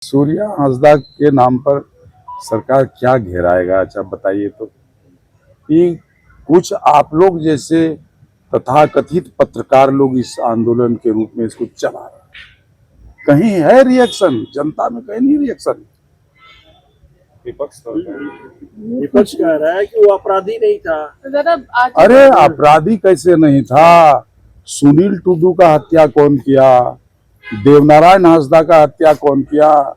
सूर्या हांसदा के नाम पर सरकार क्या घेराएगा? अच्छा बताइए तो। कि कुछ आप लोग जैसे तथाकथित पत्रकार लोग इस आंदोलन के रूप में इसको चला रहे हैं। कहीं है रिएक्शन? जनता में कहीं नहीं रिएक्शन। विपक्ष कह रहा है कि वो अपराधी नहीं था। अरे अपराधी कैसे नहीं था? सुनील टुडू का हत्या कौन किया? देवनारायण हांसदा का हत्या कौन किया?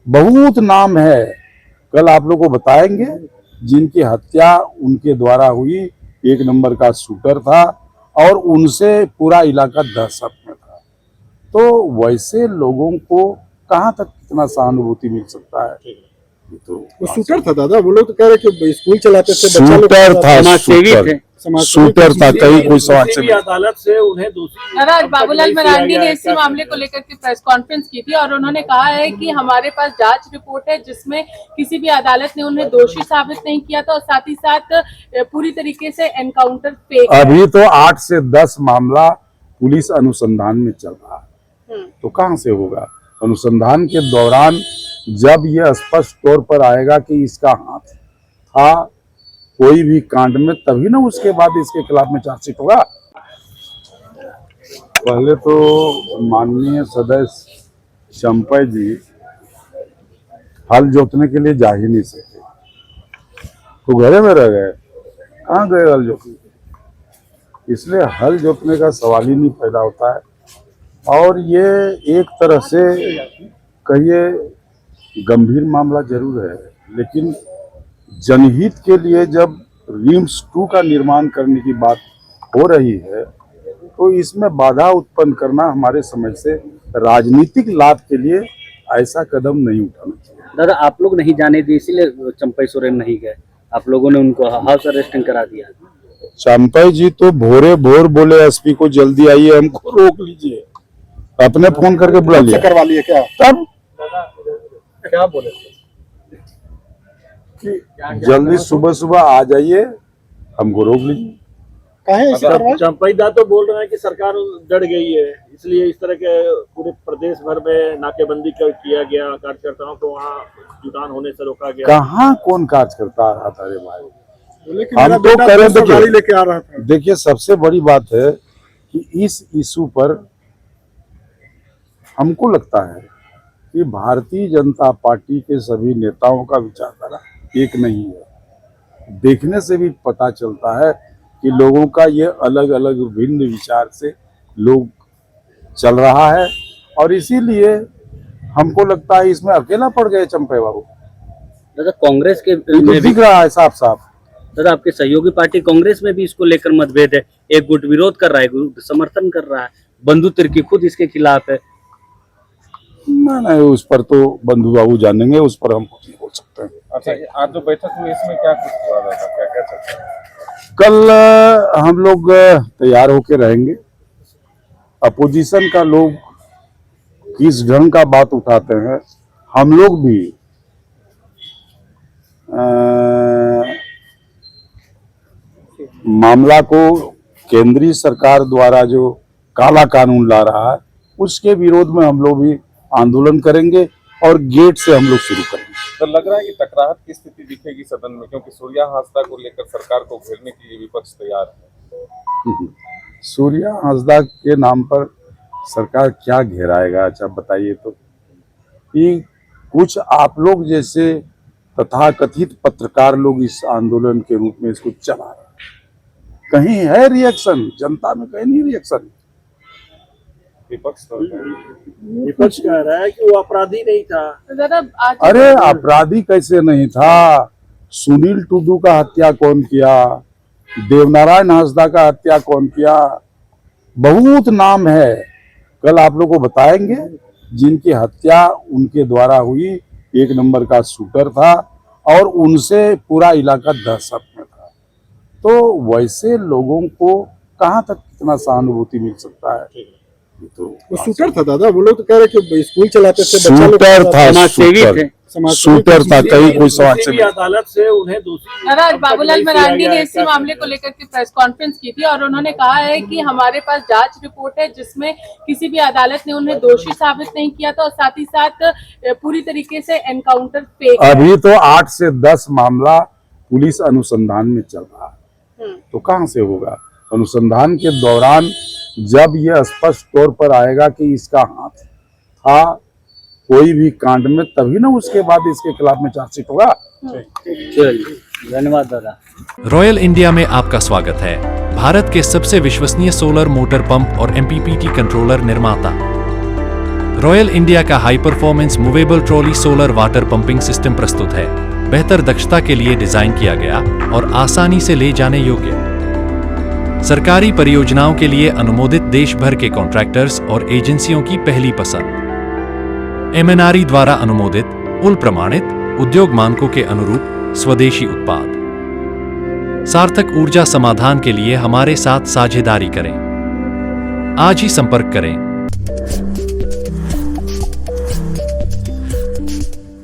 बहुत नाम है, कल आप लोग को बताएंगे जिनकी हत्या उनके द्वारा हुई। एक नंबर का शूटर था और उनसे पूरा इलाका दहशत में था। तो वैसे लोगों को कहां तक कितना सहानुभूति मिल सकता है? तो वो शूटर था दादा, वो लोग तो कह रहे कि स्कूल चलाते थे, शूटर था, शूटर था। कई कोई समाज सेवी अदालत से उन्हें दोषी आज बाबूलाल मरांडी ने इसी मामले को लेकर के प्रेस कॉन्फ्रेंस की थी और उन्होंने कहा है कि हमारे पास जांच रिपोर्ट है जिसमें किसी भी अदालत ने उन्हें दोषी साबित नहीं किया था और साथ ही साथ पूरी तरीके से एनकाउंटर फेक है। अभी तो 8 से 10 मामला पुलिस अनुसंधान में चल रहा है, तो कहां से होगा? अनुसंधान के दौरान जब यह स्पष्ट तौर पर आएगा कि इसका हाथ था कोई भी कांड में, तभी ना उसके बाद इसके खिलाफ में चार्जशीट होगा। पहले तो माननीय सदस्य चंपई जी हल जोतने के लिए जा ही नहीं सके, तो घरे में रह गए। कहाँ गए हल जोतने? इसलिए हल जोतने का सवाल ही नहीं पैदा होता है। और ये एक तरह से कहिए गंभीर मामला जरूर है, लेकिन जनहित के लिए जब रिम्स 2 का निर्माण करने की बात हो रही है तो इसमें बाधा उत्पन्न करना हमारे समझ से राजनीतिक लाभ के लिए ऐसा कदम नहीं उठाना चाहिए। दादा, आप लोग नहीं जाने दिए इसलिए चंपई सोरेन नहीं गए, आप लोगों ने उनको हाउस अरेस्टिंग करा दिया। चंपई जी तो भोरे भोर बोले एसपी को जल्दी आइए, हमको रोक लीजिए। अपने फोन करके बुला लिया, करवा लिए क्या? तब क्या बोले कि जल्दी सुबह सुबह आ जाइए, हमको रोक लीजिए। चंपई दा तो बोल रहे हैं कि सरकार डर गई है, इसलिए इस तरह के पूरे प्रदेश भर में नाकेबंदी किया गया, कार्यकर्ताओं को वहाँ जुटान होने से रोका गया। कहाँ कौन कार्यकर्ता आ रहा था? अरे भाई, हम तो करें लेके आ रहा था। देखिए, सबसे बड़ी बात है कि इस इशू पर हमको लगता है कि भारतीय जनता पार्टी के सभी नेताओं का विचारधारा एक नहीं है। देखने से भी पता चलता है कि लोगों का ये अलग अलग भिन्न विचार से लोग चल रहा है और इसीलिए हमको लगता है इसमें अकेला पड़ गए चंपई बाबू। दादा, कांग्रेस के में दिख रहा है साफ साफ। दादा, आपके सहयोगी पार्टी कांग्रेस में भी इसको लेकर मतभेद है, एक गुट विरोध कर रहा है, गुट समर्थन कर रहा है, बंधु तिर्की खुद इसके खिलाफ है। नहीं, उस पर तो बंधु बाबू जानेंगे, उस पर हम कुछ नहीं बोल सकते हैं। अच्छा, आज जो बैठक हुई इसमें क्या कुछ हुआ था, क्या क्या चर्चा? कल हम लोग तैयार होके रहेंगे। अपोजिशन का लोग किस ढंग का बात उठाते हैं, हम लोग भी मामला को केंद्रीय सरकार द्वारा जो काला कानून ला रहा है उसके विरोध में हम लोग भी आंदोलन करेंगे और गेट से हम लोग शुरू करेंगे। तो लग रहा है कि टकराहट की स्थिति दिखेगी सदन में, क्योंकि सूर्या हांसदा को लेकर सरकार को घेरने के लिए विपक्ष तैयार है। सूर्या हांसदा के नाम पर सरकार क्या घेराएगा? अच्छा बताइए तो। कि कुछ आप लोग जैसे तथाकथित पत्रकार लोग इस आंदोलन के रूप में इसको चला रहे हैं। कहीं है रिएक्शन? जनता में कहीं नहीं रिएक्शन। विपक्ष कह रहा है कि वो अपराधी नहीं था। अरे अपराधी कैसे नहीं था? सुनील टुडू का हत्या कौन किया? देवनारायण हांसदा का हत्या कौन किया? बहुत नाम है, कल आप लोग को बताएंगे जिनकी हत्या उनके द्वारा हुई। एक नंबर का शूटर था और उनसे पूरा इलाका दहशत में था। तो वैसे लोगों को कहां तक कितना सहानुभूति मिल सकता है? तो वो शूटर था दादा, वो लोग तो कह रहे कि स्कूल चलाते थे, शूटर था, समाज शूटर था, कहीं कोई समाज किसी भी से अदालत से उन्हें दोषी दादा, आज बाबूलाल नहीं किया मरांडी गया ने है, इसी क्या मामले को लेकर के प्रेस कॉन्फ्रेंस की थी और उन्होंने कहा है कि हमारे पास जांच रिपोर्ट है जिसमें किसी भी अदालत ने उन्हें दोषी साबित नहीं किया था और साथ ही साथ पूरी तरीके से एनकाउंटर फेक है। अभी तो 8 से 10 मामला पुलिस अनुसंधान में चल रहा है, तो कहां से होगा? अनुसंधान के दौरान जब यह स्पष्ट तौर पर आएगा कि इसका हाथ था कोई भी कांड में, तभी ना उसके बाद इसके खिलाफ में चार्जशीट होगा। चलिए, धन्यवाद दादा। रॉयल इंडिया में आपका स्वागत है। भारत के सबसे विश्वसनीय सोलर मोटर पंप और एमपीपीटी कंट्रोलर निर्माता रॉयल इंडिया का high performance movable trolley solar water pumping system प्रस्तुत है। बेहतर दक्षता के लिए डिजाइन किया गया और आसानी से ले जाने योग्य। सरकारी परियोजनाओं के लिए अनुमोदित देश भर के कॉन्ट्रैक्टर्स और एजेंसियों की पहली पसंद। एमएनआरई द्वारा अनुमोदित, उल प्रमाणित, उद्योग मानकों के अनुरूप स्वदेशी उत्पाद। सार्थक ऊर्जा समाधान के लिए हमारे साथ साझेदारी करें। आज ही संपर्क करें